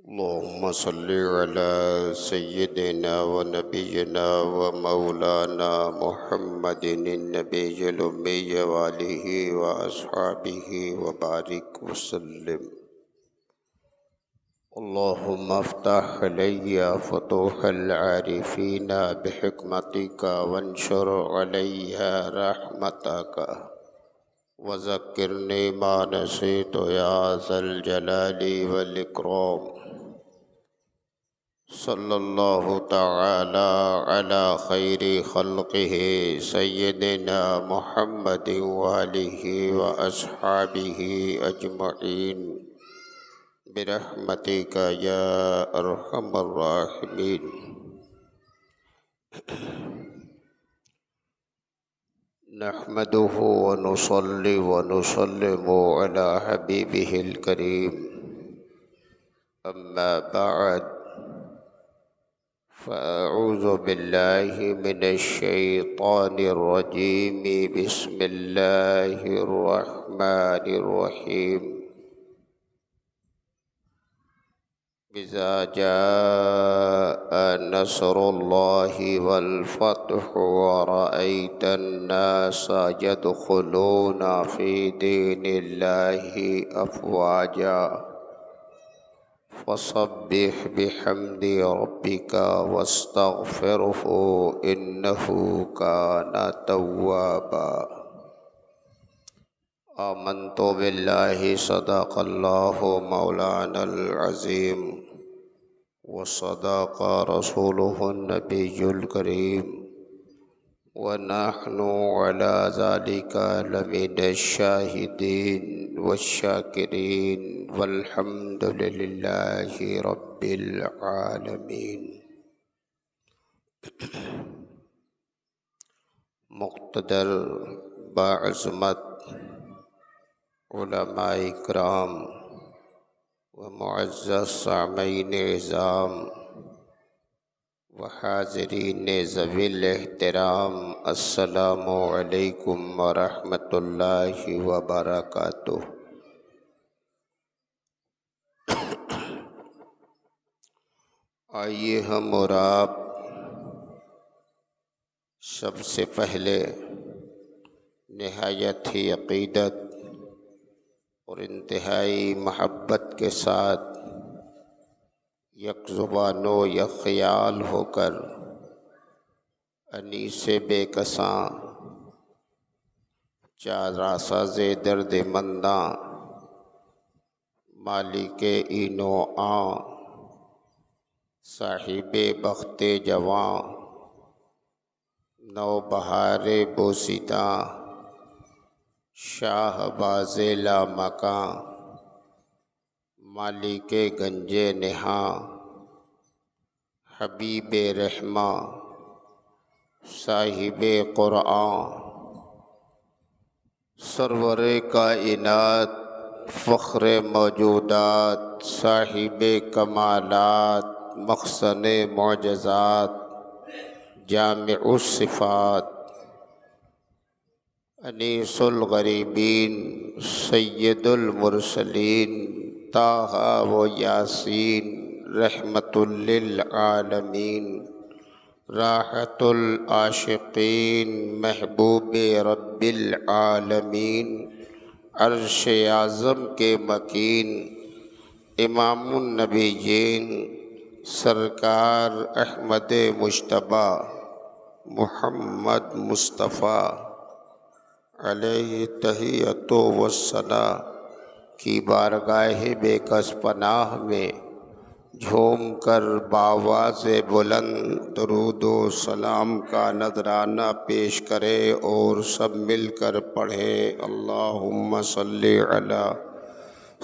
اللهم صل على سيدنا ونبينا ومولانا محمد النبي الأمي وآله وأصحابه وبارك وسلم. اللهم افتح علي فتوح العارفين بحكمتك وانشر علي رحمتك وذكرني ما نسيت يا ذا الجلال والإكرام. صلی اللہ تعالی علی خیر خلقہ سیدنا محمد وآلہ واصحابہ اجمعین برحمتک یا ارحم الراحمین. نحمده ونصلي ونسلم على حبیبہ الکریم. اما بعد فأعوذ بالله من الشيطان الرجيم. بسم الله الرحمن الرحيم. إذا جاء نصر الله والفتح ورأيت الناس يدخلون في دين الله أفواجا فسبح بحمد ربك واستغفره إنه كان توابا. آمنت بالله صدق الله مولانا العظيم وصدق رسوله النبي الكريم ونحن على ذلك لمن الشاهدين والشاكرين والحمد لله رب العالمين. مقتدر باعظمت علماء اکرام و معزز سامعین اعظام و حاضرین ذوی الاحترام، السلام علیکم ورحمۃ اللہ وبرکاتہ. آئیے ہم اور آپ سب سے پہلے نہایت ہی عقیدت اور انتہائی محبت کے ساتھ یک زبان و یک خیال ہو کر انیس بے کساں چارہ ساز درد منداں مالک اینو آں صاحب بخت جواں نو بہار بوسیداں شاہ باز لا مکاں مالک گنج نہاں حبیب رحماں صاحب قرآن سرور کائنات فخر موجودات صاحب کمالات مخزن معجزات جامع الصفات انیس الغریبین سید المرسلین طٰہٰ و یاسین رحمت للعالمین راحت العاشقین محبوب رب العالمین عرش اعظم کے مکین امام النبیین سرکار احمد مجتبیٰ محمد مصطفیٰ علیہ تحیۃ و ثنا کی بارگاہ بے کس پناہ میں جھوم کر بآواز بلند درود و سلام کا نذرانہ پیش کرے اور سب مل کر پڑھے. اللہم صلی علی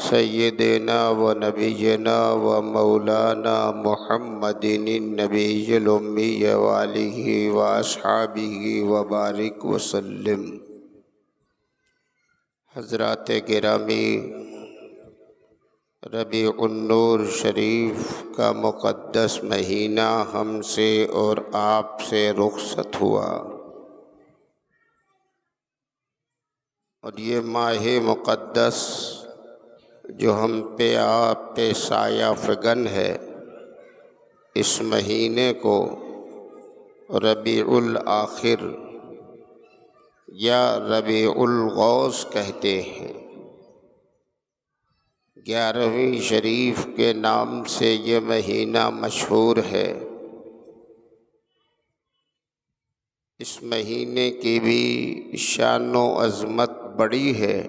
سیدنا و نبینا و مولانا محمد النبی الامی وآلہ واصحابہ وبارک وسلم. حضرات گرامی، ربیع النور شریف کا مقدس مہینہ ہم سے اور آپ سے رخصت ہوا، اور یہ ماہ مقدس جو ہم پہ آپ پہ سایہ فگن ہے، اس مہینے کو ربیع الآخر یا ربیع الغوث کہتے ہیں۔ 11ویں شریف کے نام سے یہ مہینہ مشہور ہے۔ اس مہینے کی بھی شان و عظمت بڑی ہے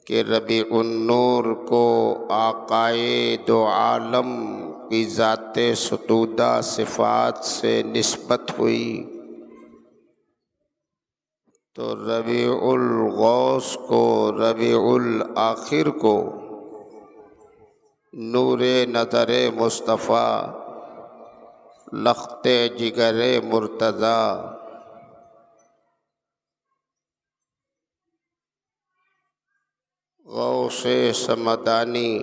کہ ربیع النور کو آقائے دو عالم کی ذات ستودہ صفات سے نسبت ہوئی، تو ربیع الغوث کو، ربیع الآخر کو نور نظر مصطفیٰ، لخت جگر مرتضیٰ، غوث سمدانی،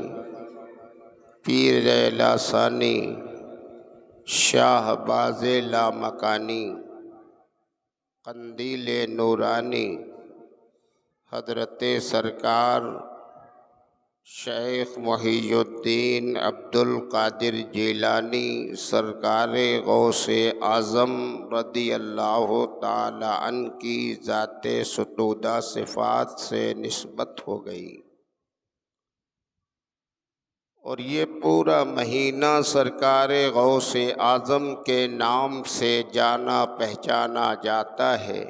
پیر لاسانی، شاہ باز لامکانی، قندیل نورانی، حضرت سرکار شیخ محی الدین عبد القادر جیلانی سرکار غوث اعظم رضی اللہ تعالی عنہ کی ذات ستودہ صفات سے نسبت ہو گئی، اور یہ پورا مہینہ سرکار غوث اعظم کے نام سے جانا پہچانا جاتا ہے۔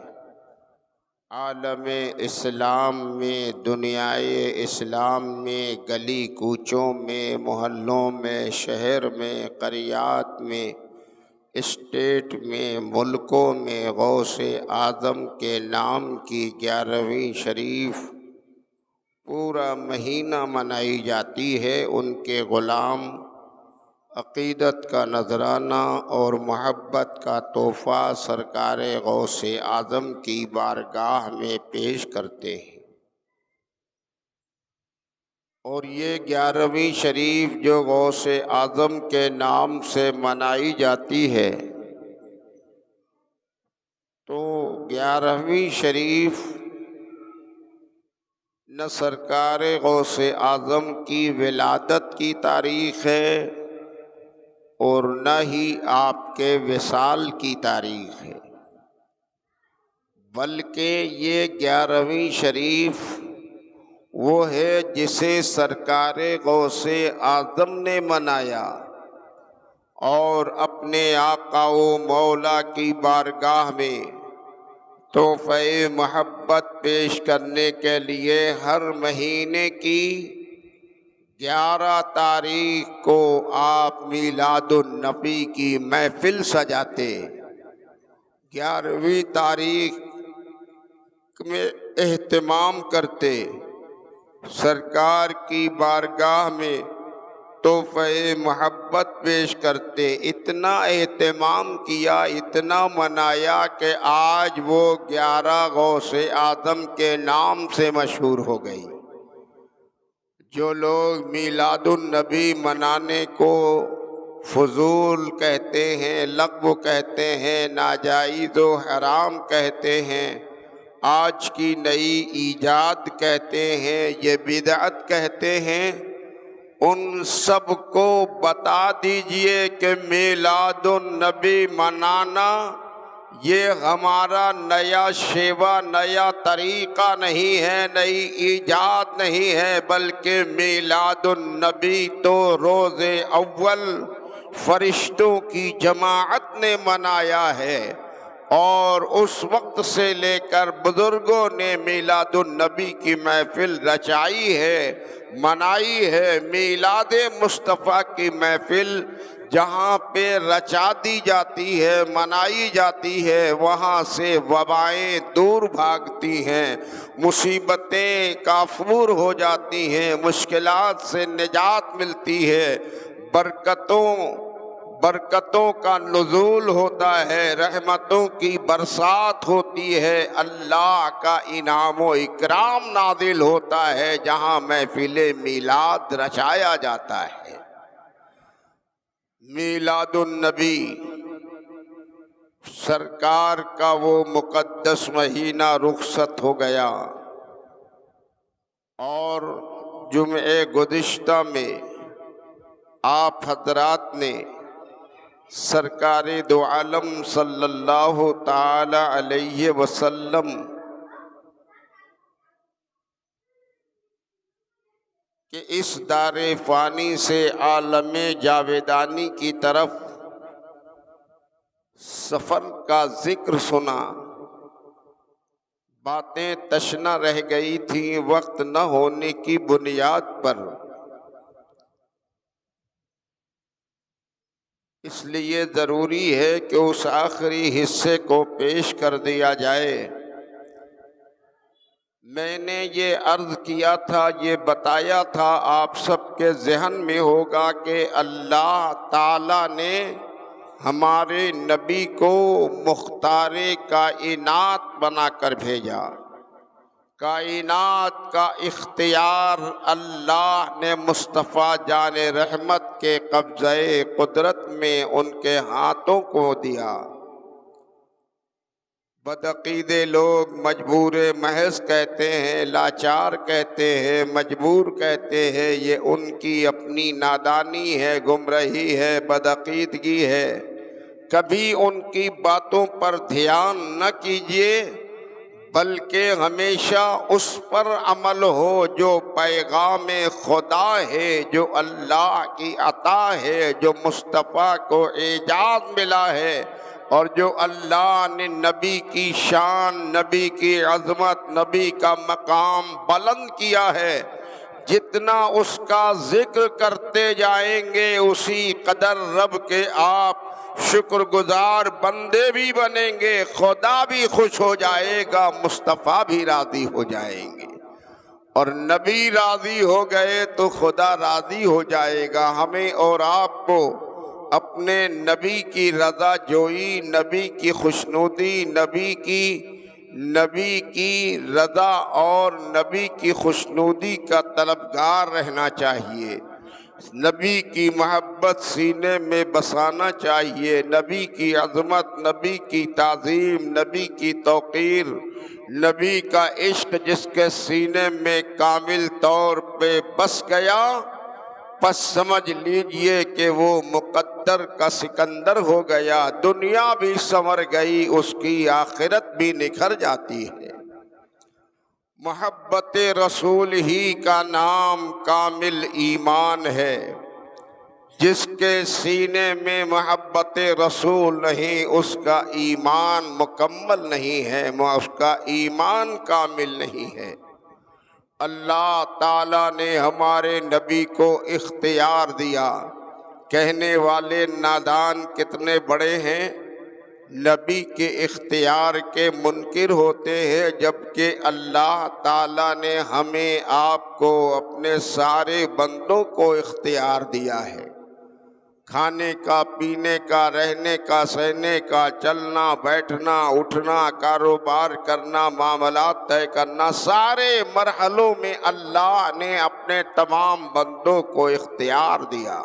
عالم اسلام میں، دنیائے اسلام میں، گلی کوچوں میں، محلوں میں، شہر میں، قریات میں، اسٹیٹ میں، ملکوں میں غوث اعظم کے نام کی 11ویں شریف پورا مہینہ منائی جاتی ہے۔ ان کے غلام عقیدت کا نذرانہ اور محبت کا تحفہ سرکار غوث اعظم کی بارگاہ میں پیش کرتے ہیں، اور یہ 11ویں شریف جو غوث اعظم کے نام سے منائی جاتی ہے، تو 11ویں شریف نہ سرکار غوث اعظم کی ولادت کی تاریخ ہے اور نہ ہی آپ کے وصال کی تاریخ ہے، بلکہ یہ 11ویں شریف وہ ہے جسے سرکار غوث اعظم نے منایا اور اپنے آقا و مولا کی بارگاہ میں تحفہ محبت پیش کرنے کے لیے ہر مہینے کی 11 تاریخ کو آپ میلاد النبی کی محفل سجاتے، 11ویں تاریخ میں اہتمام کرتے، سرکار کی بارگاہ میں تحفہ محبت پیش کرتے، اتنا اہتمام کیا، اتنا منایا کہ آج وہ 11 غوث اعظم کے نام سے مشہور ہو گئی۔ جو لوگ میلاد النبی منانے کو فضول کہتے ہیں، لغو کہتے ہیں، ناجائز و حرام کہتے ہیں، آج کی نئی ایجاد کہتے ہیں، یہ بدعت کہتے ہیں، ان سب کو بتا دیجئے کہ میلاد النبی منانا یہ ہمارا نیا شیوا، نیا طریقہ نہیں ہے، نئی ایجاد نہیں ہے، بلکہ میلاد النبی تو روز اول فرشتوں کی جماعت نے منایا ہے، اور اس وقت سے لے کر بزرگوں نے میلاد النبی کی محفل رچائی ہے، منائی ہے۔ میلاد مصطفیٰ کی محفل جہاں پہ رچا دی جاتی ہے، منائی جاتی ہے، وہاں سے وبائیں دور بھاگتی ہیں، مصیبتیں کافور ہو جاتی ہیں، مشکلات سے نجات ملتی ہے، برکتوں کا نزول ہوتا ہے، رحمتوں کی برسات ہوتی ہے، اللہ کا انعام و اکرام نازل ہوتا ہے، جہاں محفل میلاد رچایا جاتا ہے۔ میلاد النبی سرکار کا وہ مقدس مہینہ رخصت ہو گیا، اور جمعہ گزشتہ میں آپ حضرات نے سرکار دو عالم صلی اللہ تعالی علیہ وسلم کہ اس دار فانی سے عالم جاویدانی کی طرف سفر کا ذکر سنا۔ باتیں تشنہ رہ گئی تھیں وقت نہ ہونے کی بنیاد پر، اس لیے ضروری ہے کہ اس آخری حصے کو پیش کر دیا جائے۔ میں نے یہ عرض کیا تھا، یہ بتایا تھا، آپ سب کے ذہن میں ہوگا کہ اللہ تعالیٰ نے ہمارے نبی کو مختار کائنات بنا کر بھیجا۔ کائنات کا اختیار اللہ نے مصطفیٰ جان رحمت کے قبضہ قدرت میں ان کے ہاتھوں کو دیا۔ بدعقیدے لوگ مجبور محض کہتے ہیں، لاچار کہتے ہیں، مجبور کہتے ہیں، یہ ان کی اپنی نادانی ہے، گمراہی ہے، بدعقیدگی ہے۔ کبھی ان کی باتوں پر دھیان نہ کیجیے، بلکہ ہمیشہ اس پر عمل ہو جو پیغام خدا ہے، جو اللہ کی عطا ہے، جو مصطفیٰ کو اعجاز ملا ہے، اور جو اللہ نے نبی کی شان، نبی کی عظمت، نبی کا مقام بلند کیا ہے۔ جتنا اس کا ذکر کرتے جائیں گے اسی قدر رب کے آپ شکر گزار بندے بھی بنیں گے، خدا بھی خوش ہو جائے گا، مصطفیٰ بھی راضی ہو جائیں گے، اور نبی راضی ہو گئے تو خدا راضی ہو جائے گا۔ ہمیں اور آپ کو اپنے نبی کی رضا جوئی، نبی کی خوشنودی، نبی کی رضا اور نبی کی خوشنودی کا طلبگار رہنا چاہیے۔ نبی کی محبت سینے میں بسانا چاہیے، نبی کی عظمت، نبی کی تعظیم، نبی کی توقیر، نبی کا عشق جس کے سینے میں کامل طور پہ بس گیا، پس سمجھ لیجئے کہ وہ مقدر کا سکندر ہو گیا، دنیا بھی سنور گئی، اس کی آخرت بھی نکھر جاتی ہے۔ محبت رسول ہی کا نام کامل ایمان ہے۔ جس کے سینے میں محبت رسول نہیں، اس کا ایمان مکمل نہیں ہے، اس کا ایمان کامل نہیں ہے۔ اللہ تعالیٰ نے ہمارے نبی کو اختیار دیا۔ کہنے والے نادان کتنے بڑے ہیں، نبی کے اختیار کے منکر ہوتے ہیں، جبکہ اللہ تعالیٰ نے ہمیں آپ کو اپنے سارے بندوں کو اختیار دیا ہے۔ کھانے کا، پینے کا، رہنے کا، سہنے کا، چلنا، بیٹھنا، اٹھنا، کاروبار کرنا، معاملات طے کرنا، سارے مرحلوں میں اللہ نے اپنے تمام بندوں کو اختیار دیا،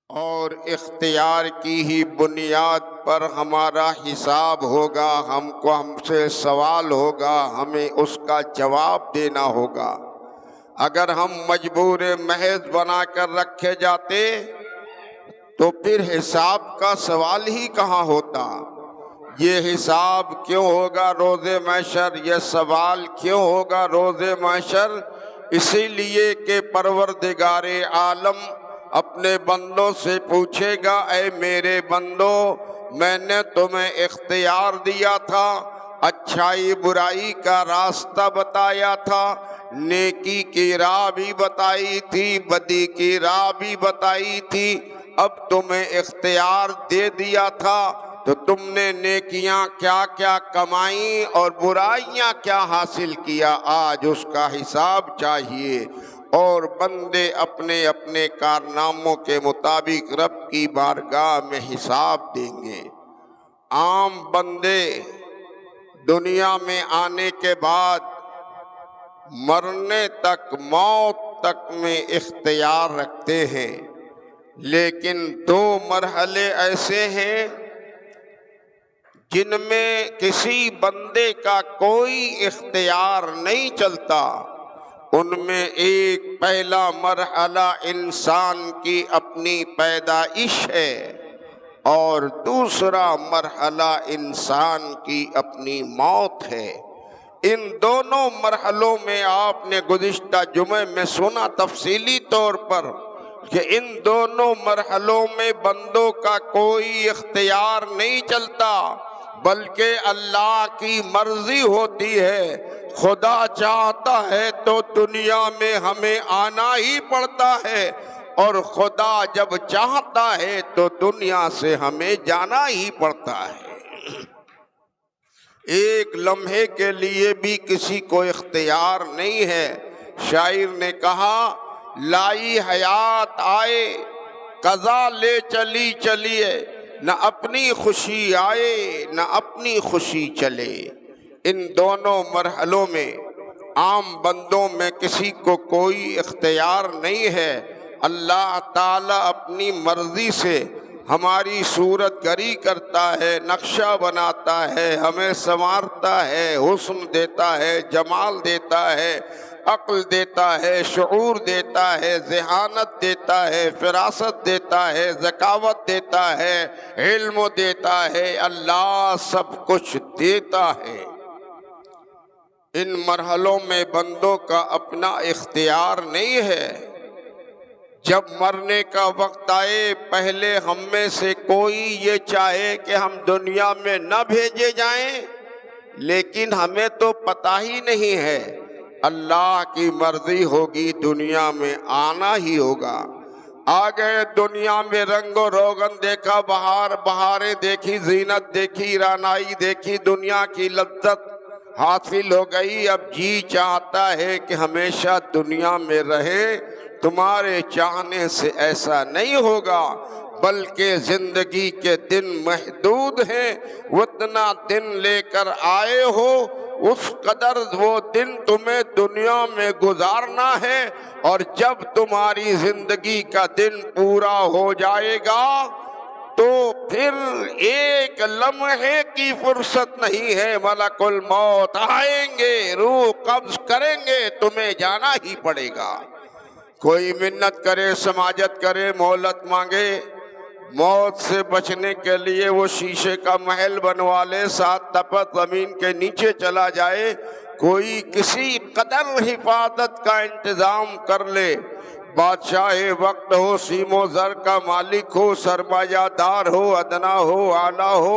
اور اختیار کی ہی بنیاد پر ہمارا حساب ہوگا، ہم سے سوال ہوگا، ہمیں اس کا جواب دینا ہوگا۔ اگر ہم مجبور محض بنا کر رکھے جاتے تو پھر حساب کا سوال ہی کہاں ہوتا؟ یہ حساب کیوں ہوگا روز محشر، یہ سوال کیوں ہوگا روز محشر؟ اسی لیے کہ پروردگار عالم اپنے بندوں سے پوچھے گا، اے میرے بندو، میں نے تمہیں اختیار دیا تھا، اچھائی برائی کا راستہ بتایا تھا، نیکی کی راہ بھی بتائی تھی، بدی کی راہ بھی بتائی تھی، اب تمہیں اختیار دے دیا تھا تو تم نے نیکیاں کیا کیا کمائیں اور برائیاں کیا حاصل کیا، آج اس کا حساب چاہیے، اور بندے اپنے اپنے کارناموں کے مطابق رب کی بارگاہ میں حساب دیں گے۔ عام بندے دنیا میں آنے کے بعد مرنے تک، موت تک میں اختیار رکھتے ہیں، لیکن دو مرحلے ایسے ہیں جن میں کسی بندے کا کوئی اختیار نہیں چلتا۔ ان میں ایک پہلا مرحلہ انسان کی اپنی پیدائش ہے اور دوسرا مرحلہ انسان کی اپنی موت ہے۔ ان دونوں مرحلوں میں آپ نے گزشتہ جمعے میں سنا تفصیلی طور پر کہ ان دونوں مرحلوں میں بندوں کا کوئی اختیار نہیں چلتا، بلکہ اللہ کی مرضی ہوتی ہے۔ خدا چاہتا ہے تو دنیا میں ہمیں آنا ہی پڑتا ہے، اور خدا جب چاہتا ہے تو دنیا سے ہمیں جانا ہی پڑتا ہے۔ ایک لمحے کے لیے بھی کسی کو اختیار نہیں ہے۔ شاعر نے کہا، لائی حیات آئے قضا لے چلی چلیے، نہ اپنی خوشی آئے نہ اپنی خوشی چلے۔ ان دونوں مرحلوں میں عام بندوں میں کسی کو کوئی اختیار نہیں ہے۔ اللہ تعالیٰ اپنی مرضی سے ہماری صورت گری کرتا ہے، نقشہ بناتا ہے، ہمیں سنوارتا ہے، حسن دیتا ہے، جمال دیتا ہے، عقل دیتا ہے، شعور دیتا ہے، ذہانت دیتا ہے، فراست دیتا ہے، ذکاوت دیتا ہے، علم دیتا ہے۔ اللہ سب کچھ دیتا ہے۔ ان مرحلوں میں بندوں کا اپنا اختیار نہیں ہے۔ جب مرنے کا وقت آئے، پہلے ہم میں سے کوئی یہ چاہے کہ ہم دنیا میں نہ بھیجے جائیں، لیکن ہمیں تو پتہ ہی نہیں ہے۔ اللہ کی مرضی ہوگی، دنیا میں آنا ہی ہوگا۔ آ گئے دنیا میں، رنگ و روغن دیکھا، بہاریں دیکھی، زینت دیکھی، رعنائی دیکھی، دنیا کی لذت حاصل ہو گئی۔ اب جی چاہتا ہے کہ ہمیشہ دنیا میں رہے۔ تمہارے چاہنے سے ایسا نہیں ہوگا، بلکہ زندگی کے دن محدود ہیں۔ اتنا دن لے کر آئے ہو، اس قدر وہ دن تمہیں دنیا میں گزارنا ہے، اور جب تمہاری زندگی کا دن پورا ہو جائے گا تو پھر ایک لمحے کی فرصت نہیں ہے۔ ملک الموت آئیں گے، روح قبض کریں گے، تمہیں جانا ہی پڑے گا۔ کوئی منت کرے، سماجت کرے، مہلت مانگے، موت سے بچنے کے لیے وہ شیشے کا محل بنوا لے، 7 تپت زمین کے نیچے چلا جائے، کوئی کسی قدر حفاظت کا انتظام کر لے، بادشاہ وقت ہو، سیم و زر کا مالک ہو، سرمایہ دار ہو، ادنا ہو، اعلیٰ ہو،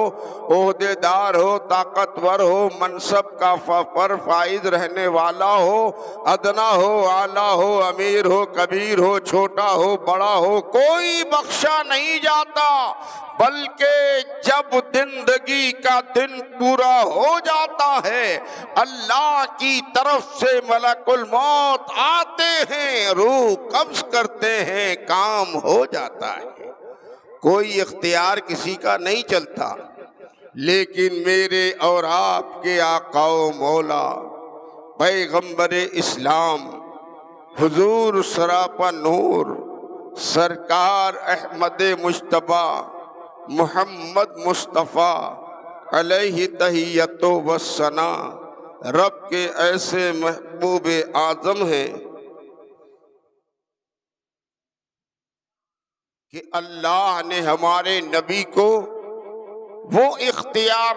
عہدے دار ہو، طاقتور ہو، منصب کا فائز رہنے والا ہو، ادنا ہو، اعلیٰ ہو، امیر ہو، کبیر ہو، چھوٹا ہو، بڑا ہو، کوئی بخشا نہیں جاتا، بلکہ جب زندگی کا دن پورا ہو جاتا ہے، اللہ کی طرف سے ملک الموت آتے ہیں، روح قبض کرتے ہیں، کام ہو جاتا ہے۔ کوئی اختیار کسی کا نہیں چلتا، لیکن میرے اور آپ کے آقا و مولا پیغمبر اسلام حضور سراپا نور سرکار احمد مجتبی محمد مصطفیٰ علیہ تحیت و ثنا رب کے ایسے محبوب اعظم ہیں کہ اللہ نے ہمارے نبی کو وہ اختیار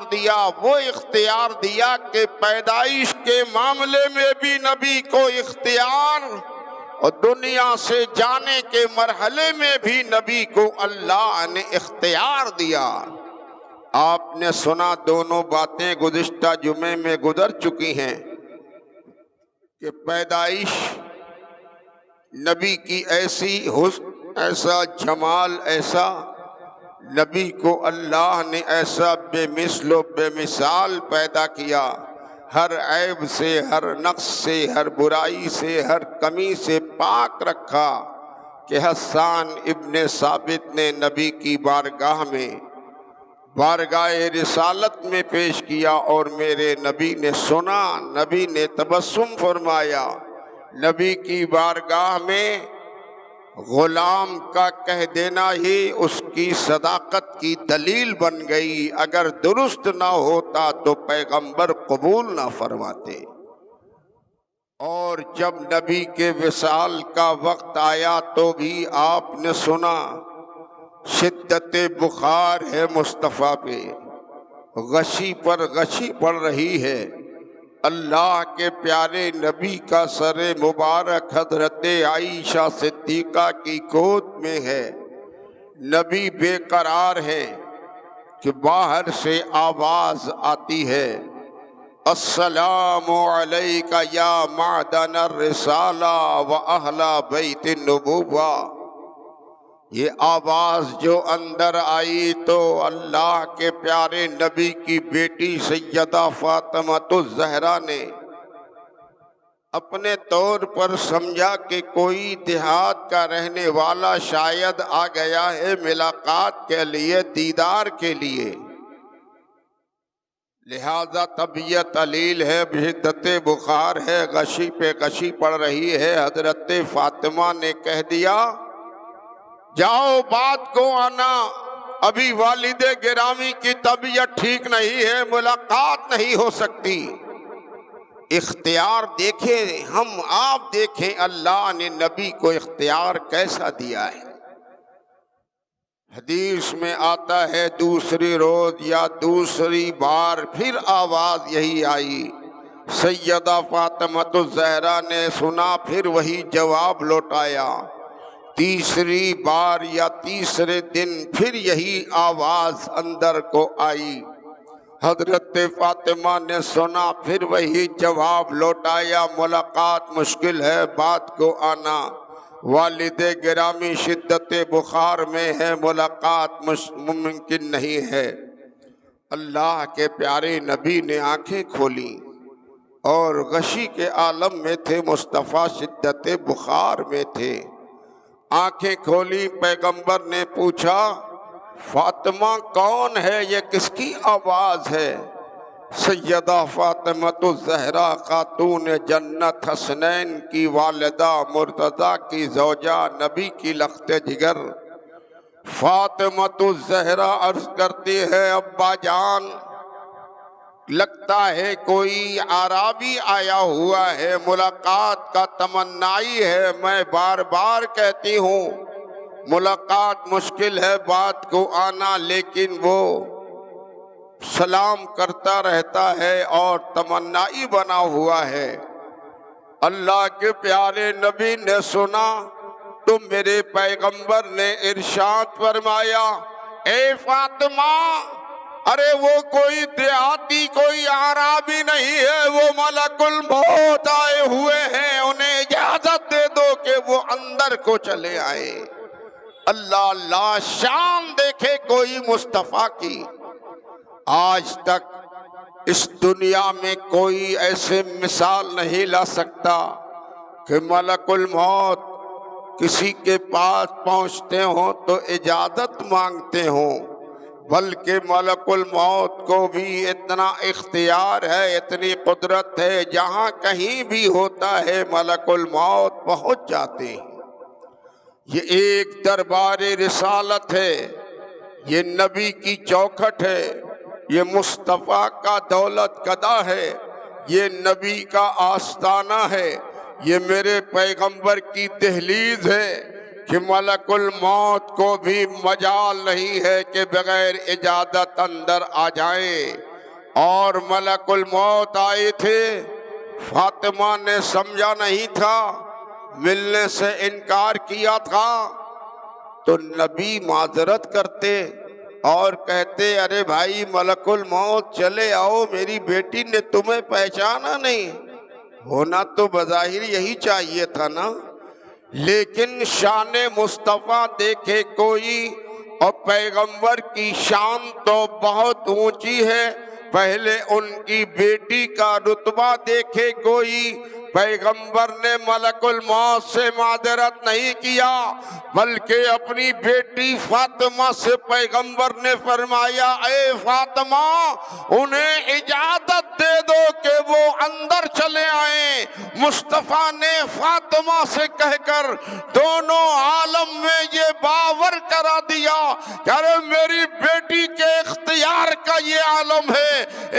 دیا کہ پیدائش کے معاملے میں بھی نبی کو اختیار، اور دنیا سے جانے کے مرحلے میں بھی نبی کو اللہ نے اختیار دیا۔ آپ نے سنا، دونوں باتیں گزشتہ جمعے میں گزر چکی ہیں کہ پیدائش نبی کی ایسی حسن، ایسا جمال، ایسا نبی کو اللہ نے ایسا بے مثل و بے مثال پیدا کیا، ہر عیب سے، ہر نقص سے، ہر برائی سے، ہر کمی سے پاک رکھا کہ حسان ابن ثابت نے نبی کی بارگاہ میں، بارگاہ رسالت میں پیش کیا، اور میرے نبی نے سنا، نبی نے تبسم فرمایا۔ نبی کی بارگاہ میں غلام کا کہہ دینا ہی اس کی صداقت کی دلیل بن گئی، اگر درست نہ ہوتا تو پیغمبر قبول نہ فرماتے۔ اور جب نبی کے وصال کا وقت آیا تو بھی آپ نے سنا شدت بخار ہے مصطفیٰ پہ، غشی پر غشی پڑ رہی ہے۔ اللہ کے پیارے نبی کا سر مبارک حضرت عائشہ صدیقہ کی گود میں ہے۔ نبی بے قرار ہے کہ باہر سے آواز آتی ہے، السلام علیک یا معدن الرسالہ و اہل بیت النبوہ۔ یہ آواز جو اندر آئی تو اللہ کے پیارے نبی کی بیٹی سیدہ فاطمہ الزہرا نے اپنے طور پر سمجھا کہ کوئی دیہات کا رہنے والا شاید آ گیا ہے ملاقات کے لیے، دیدار کے لیے، لہذا طبیعت علیل ہے، شدت بخار ہے، غشی پہ غشی پڑ رہی ہے۔ حضرت فاطمہ نے کہہ دیا جاؤ بات کو آنا، ابھی والد گرامی کی طبیعت ٹھیک نہیں ہے، ملاقات نہیں ہو سکتی۔ اختیار دیکھیں ہم، آپ دیکھیں اللہ نے نبی کو اختیار کیسا دیا ہے۔ حدیث میں آتا ہے دوسری روز یا دوسری بار پھر آواز یہی آئی، سیدہ فاطمہ الزہرا نے سنا، پھر وہی جواب لوٹایا۔ تیسری بار یا تیسرے دن پھر یہی آواز اندر کو آئی، حضرت فاطمہ نے سنا، پھر وہی جواب لوٹایا، ملاقات مشکل ہے، بات کو آنا، والد گرامی شدت بخار میں ہے، ملاقات ممکن نہیں ہے۔ اللہ کے پیارے نبی نے آنکھیں کھولی اور غشی کے عالم میں تھے، مصطفیٰ شدت بخار میں تھے۔ آنکھیں کھولی، پیغمبر نے پوچھا فاطمہ کون ہے، یہ کس کی آواز ہے؟ سیدہ فاطمہ الزہرا خاتون جنت، حسنین کی والدہ، مرتضیٰ کی زوجہ، نبی کی لخت جگر فاطمہ الزہرا عرض کرتی ہے ابا جان لگتا ہے کوئی عربی آیا ہوا ہے، ملاقات کا تمنائی ہے، میں بار بار کہتی ہوں ملاقات مشکل ہے، بات کو آنا، لیکن وہ سلام کرتا رہتا ہے اور تمنائی بنا ہوا ہے۔ اللہ کے پیارے نبی نے سنا تو میرے پیغمبر نے ارشاد فرمایا اے فاطمہ، ارے وہ کوئی دیہاتی، کوئی عربی نہیں ہے، وہ ملک الموت آئے ہوئے ہیں، انہیں اجازت دے دو کہ وہ اندر کو چلے آئے۔ اللہ اللہ، شان دیکھے کوئی مصطفیٰ کی۔ آج تک اس دنیا میں کوئی ایسے مثال نہیں لا سکتا کہ ملک الموت کسی کے پاس پہنچتے ہوں تو اجازت مانگتے ہوں، بلکہ ملک الموت کو بھی اتنا اختیار ہے، اتنی قدرت ہے، جہاں کہیں بھی ہوتا ہے ملک الموت پہنچ جاتے ہیں۔ یہ ایک دربار رسالت ہے، یہ نبی کی چوکھٹ ہے، یہ مصطفیٰ کا دولت قدا ہے، یہ نبی کا آستانہ ہے، یہ میرے پیغمبر کی دہلیز ہے کہ ملک الموت کو بھی مجال نہیں ہے کہ بغیر اجازت اندر آ جائیں۔ اور ملک الموت آئے تھے، فاطمہ نے سمجھا نہیں تھا، ملنے سے انکار کیا تھا، تو نبی معذرت کرتے اور کہتے ارے بھائی ملک الموت چلے آؤ، میری بیٹی نے تمہیں پہچانا نہیں، ہونا تو بظاہر یہی چاہیے تھا نا۔ لیکن شان مصطفیٰ دیکھے کوئی، اور پیغمبر کی شان تو بہت اونچی ہے، پہلے ان کی بیٹی کا رتبہ دیکھے کوئی، پیغمبر نے ملک الموت سے معذرت نہیں کیا، بلکہ اپنی بیٹی فاطمہ سے پیغمبر نے فرمایا اے فاطمہ انہیں اجازت دے دو کہ وہ اندر چلے آئیں۔ مصطفیٰ نے فاطمہ سے کہہ کر دونوں عالم میں یہ باور کرا دیا کہ ارے میری بیٹی کے اختیار کا یہ عالم ہے،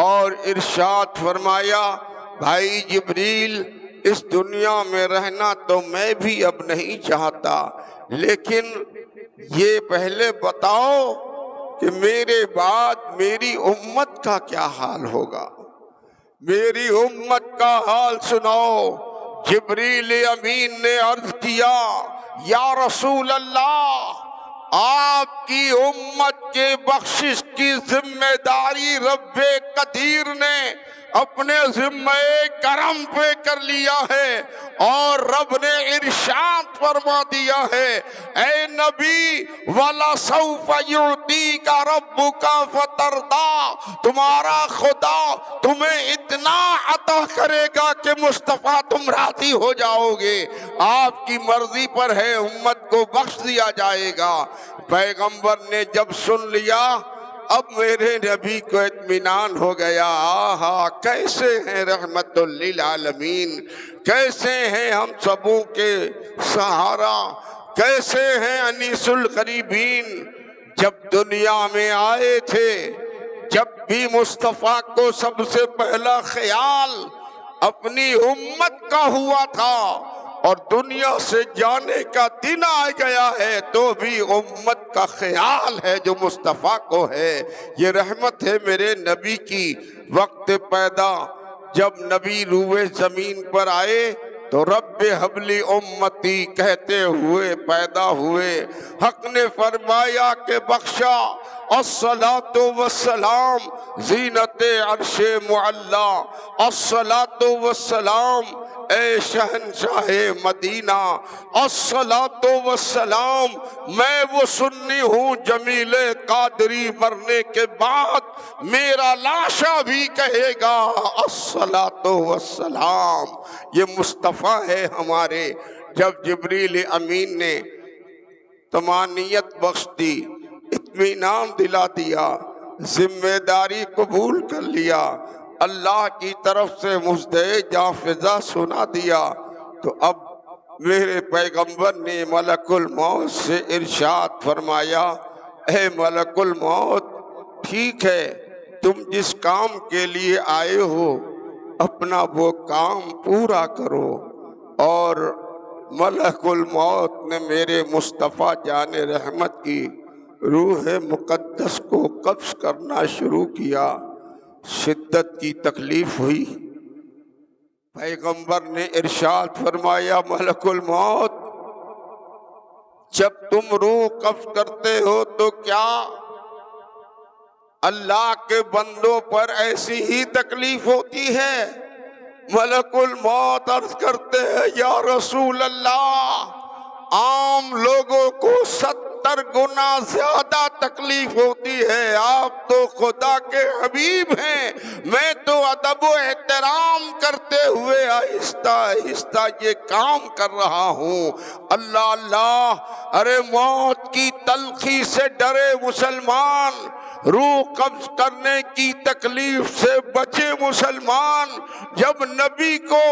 اور ارشاد فرمایا بھائی جبریل اس دنیا میں رہنا تو میں بھی اب نہیں چاہتا، لیکن یہ پہلے بتاؤ کہ میرے بعد میری امت کا کیا حال ہوگا، میری امت کا حال سناؤ۔ جبریل امین نے عرض کیا یا رسول اللہ، آپ کی امت کے بخشش کی ذمہ داری رب قدیر نے اپنے ذمہ کرم پہ کر لیا ہے، اور رب نے ارشاد فرما دیا ہے اے نبی وَلَسَوْفَ يُعْطِيكَ رَبُّكَ فَتَرْضَىٰ، تمہارا خدا تمہیں اتنا عطا کرے گا کہ مصطفیٰ تم راضی ہو جاؤ گے، آپ کی مرضی پر ہے، امت کو بخش دیا جائے گا۔ پیغمبر نے جب سن لیا اب میرے نبی کو اطمینان ہو گیا، آہا کیسے ہیں رحمت للعالمین، کیسے ہیں ہم سبوں کے سہارا، کیسے ہیں انیس القریبین۔ جب دنیا میں آئے تھے، جب بھی مصطفیٰ کو سب سے پہلا خیال اپنی امت کا ہوا تھا، اور دنیا سے جانے کا دن آ گیا ہے تو بھی امت کا خیال ہے جو مصطفیٰ کو ہے۔ یہ رحمت ہے میرے نبی کی۔ وقت پیدا جب نبی روئے زمین پر آئے تو رب حبلی امتی کہتے ہوئے پیدا ہوئے۔ حق نے فرمایا کہ بخشا الصلاۃ والسلام زینت عرش معلا، الصلاۃ والسلام اے شہنشاہ مدینہ، الصلاۃ والسلام میں وہ سنی ہوں جمیل قادری مرنے کے بعد میرا لاشا بھی کہے گا الصلاۃ والسلام۔ یہ مصطفیٰ ہے ہمارے۔ جب جبریل امین نے طمانینت بخش دی، اطمینان دلا دیا، ذمہ داری قبول کر لیا، اللہ کی طرف سے مزدے جاں فضا سنا دیا، تو اب میرے پیغمبر نے ملک الموت سے ارشاد فرمایا اے ملک الموت، ٹھیک ہے تم جس کام کے لیے آئے ہو اپنا وہ کام پورا کرو۔ اور ملک الموت نے میرے مصطفیٰ جان رحمت کی روح مقدس کو قبض کرنا شروع کیا۔ شدت کی تکلیف ہوئی، پیغمبر نے ارشاد فرمایا ملک الموت، جب تم روح قبض کرتے ہو تو کیا اللہ کے بندوں پر ایسی ہی تکلیف ہوتی ہے؟ ملک الموت عرض کرتے ہیں یا رسول اللہ، عام لوگوں کو 70 گنا زیادہ تکلیف ہوتی ہے، آپ تو خدا کے حبیب ہیں، میں تو ادب و احترام کرتے ہوئے آہستہ آہستہ یہ کام کر رہا ہوں۔ اللہ اللہ، ارے موت کی تلخی سے ڈرے مسلمان، روح قبض کرنے کی تکلیف سے بچے مسلمان۔ جب نبی کو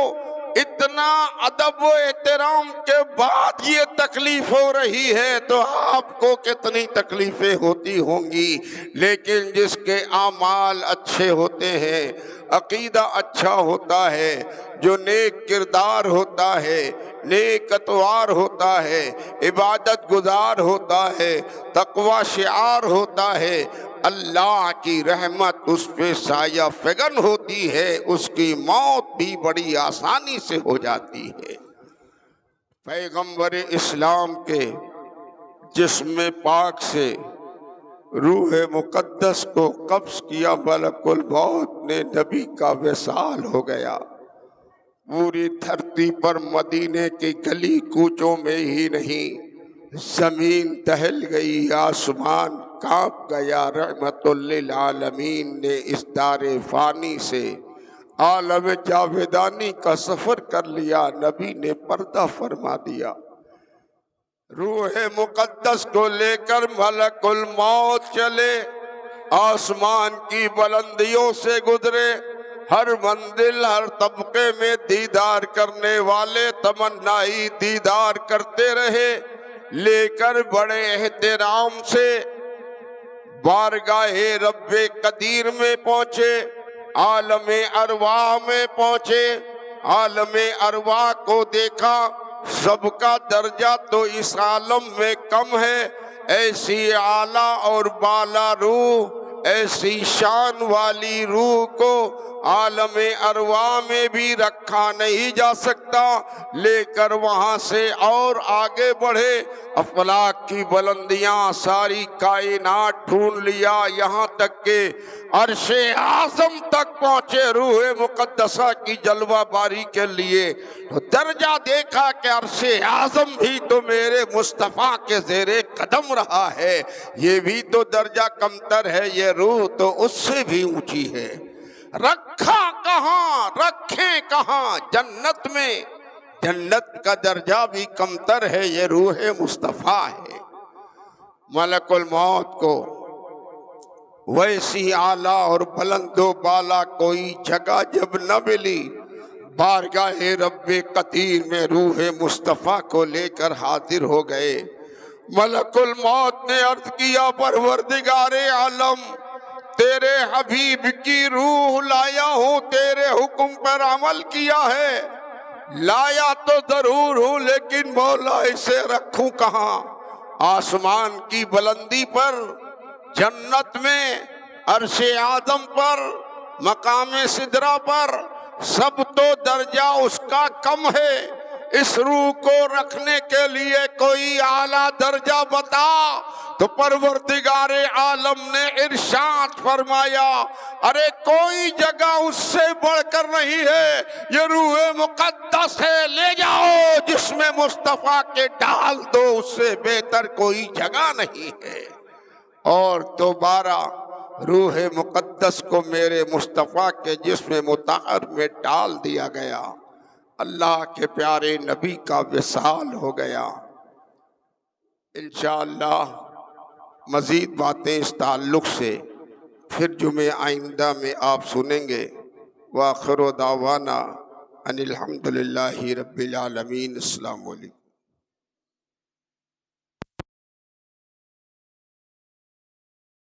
اتنا ادب و احترام کے بعد یہ تکلیف ہو رہی ہے تو آپ کو کتنی تکلیفیں ہوتی ہوں گی۔ لیکن جس کے اعمال اچھے ہوتے ہیں، عقیدہ اچھا ہوتا ہے، جو نیک کردار ہوتا ہے، نیک اتوار ہوتا ہے، عبادت گزار ہوتا ہے، تقوی شعار ہوتا ہے، اللہ کی رحمت اس پہ سایہ فگن ہوتی ہے، اس کی موت بھی بڑی آسانی سے ہو جاتی ہے۔ پیغمبر اسلام کے جسم پاک سے روح مقدس کو قبض کیا ملک الموت نے، نبی کا وصال ہو گیا۔ پوری دھرتی پر مدینے کی گلی کوچوں میں ہی نہیں، زمین دہل گئی، آسمان کانپ گیا۔ رحمت للعالمین نے اس دار فانی سے عالم جاویدانی کا سفر کر لیا، نبی نے پردہ فرما دیا۔ روح مقدس کو لے کر ملک الموت چلے، آسمان کی بلندیوں سے گزرے، ہر منزل ہر طبقے میں دیدار کرنے والے تمنائی دیدار کرتے رہے، لے کر بڑے احترام سے بارگاہ رب قدیر میں پہنچے۔ عالم ارواح میں پہنچے، عالم ارواح کو دیکھا، سب کا درجہ تو اس عالم میں کم ہے، ایسی اعلیٰ اور بالا روح، ایسی شان والی روح کو عالم ارواح میں بھی رکھا نہیں جا سکتا، لے کر وہاں سے اور آگے بڑھے، افلاک کی بلندیاں ساری کائنات ڈھونڈ لیا، یہاں تک کہ عرش اعظم تک پہنچے روح مقدسہ کی جلوہ باری کے لیے، تو درجہ دیکھا کہ عرش اعظم بھی تو میرے مصطفیٰ کے زیر قدم رہا ہے، یہ بھی تو درجہ کمتر ہے، یہ روح تو اس سے بھی اونچی ہے، رکھا کہاں رکھیں کہاں جنت میں، جنت کا درجہ بھی کمتر ہے، یہ روح مصطفیٰ ہے۔ ملک الموت کو ویسی اعلیٰ اور بلند و بالا کوئی جگہ جب نہ ملی، بارگاہ رب قدیر میں روح مصطفیٰ کو لے کر حاضر ہو گئے۔ ملک الموت نے عرض کیا پروردگار عالم، تیرے حبیب کی روح لایا ہوں، تیرے حکم پر عمل کیا ہے، لایا تو ضرور ہوں، لیکن مولا اسے رکھوں کہاں؟ آسمان کی بلندی پر، جنت میں، عرش اعظم پر، مقام سدرہ پر، سب تو درجہ اس کا کم ہے، اس روح کو رکھنے کے لیے کوئی اعلیٰ درجہ بتا۔ تو پروردگار عالم نے ارشاد فرمایا، ارے کوئی جگہ اس سے بڑھ کر نہیں ہے، یہ روح مقدس ہے، لے جاؤ جس میں مصطفیٰ کے ڈال دو، اس سے بہتر کوئی جگہ نہیں ہے۔ اور دوبارہ روح مقدس کو میرے مصطفیٰ کے جسم مطہر میں ڈال دیا گیا، اللہ کے پیارے نبی کا وصال ہو گیا۔ انشاءاللہ مزید باتیں اس تعلق سے پھر جمعہ آئندہ میں آپ سنیں گے۔ وآخر دعوانا ان الحمدللہ رب العالمین۔ السلام علیکم۔